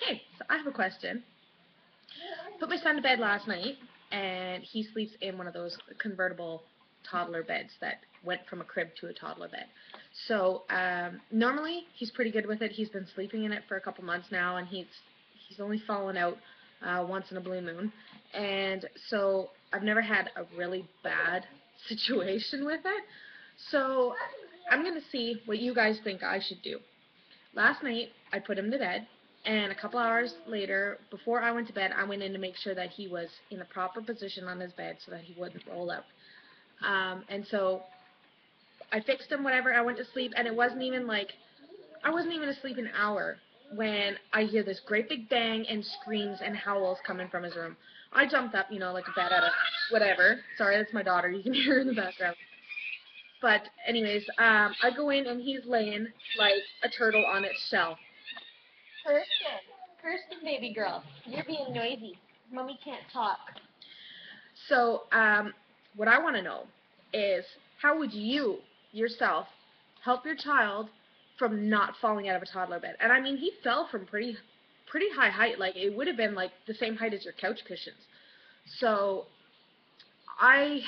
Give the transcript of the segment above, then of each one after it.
Okay, so I have a question. Put my son to bed last night, and he sleeps in one of those convertible toddler beds that went from a crib to a toddler bed. So normally he's pretty good with it. He's been sleeping in it for a couple months now, and he's only fallen out once in a blue moon. And so I've never had a really bad situation with it. So I'm going to see what you guys think I should do. Last night, I put him to bed, and a couple hours later, before I went to bed, I went in to make sure that he was in the proper position on his bed so that he wouldn't roll out. And so I fixed him, whatever, I went to sleep, and it wasn't even like, I wasn't even asleep an hour when I hear this great big bang and screams and howls coming from his room. I jumped up, you know, like a bat out of whatever. Sorry, that's my daughter. You can hear her in the background. But anyways, I go in and he's laying like a turtle on its shell. Kirsten, baby girl, you're being noisy. Mommy can't talk. So, what I want to know is how would you yourself help your child from not falling out of a toddler bed? And I mean, he fell from pretty high height. Like it would have been like the same height as your couch cushions. So, I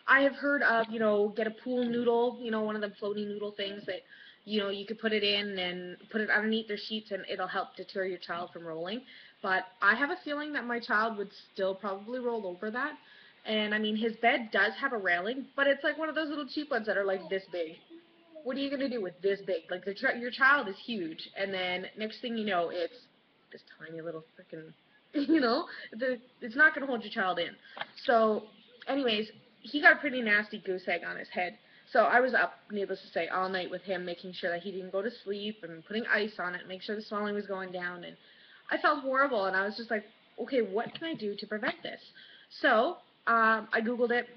I have heard of, you know, get a pool noodle, you know, one of the floaty noodle things that, you know, you could put it in and put it underneath their sheets and it'll help deter your child from rolling. But I have a feeling that my child would still probably roll over that. And I mean, his bed does have a railing, but it's like one of those little cheap ones that are like this big. What are you going to do with this big? Like, your child is huge, and then next thing you know, it's this tiny little freaking, you know, it's not going to hold your child in. So, anyways, he got a pretty nasty goose egg on his head. So I was up, needless to say, all night with him, making sure that he didn't go to sleep and putting ice on it, make sure the swelling was going down. And I felt horrible, and I was just like, okay, what can I do to prevent this? So I Googled it.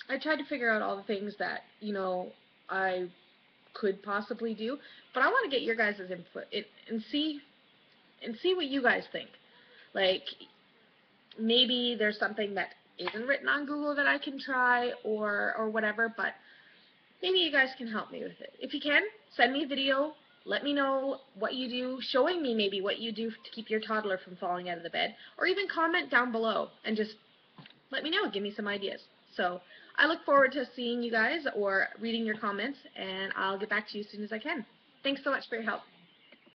I tried to figure out all the things that, you know, I could possibly do, but I want to get your guys' input and see what you guys think. Like, maybe there's something that isn't written on Google that I can try or whatever, but maybe you guys can help me with it. If you can, send me a video. Let me know what you do, showing me maybe what you do to keep your toddler from falling out of the bed, or even comment down below and just let me know. Give me some ideas. So I look forward to seeing you guys or reading your comments, and I'll get back to you as soon as I can. Thanks so much for your help.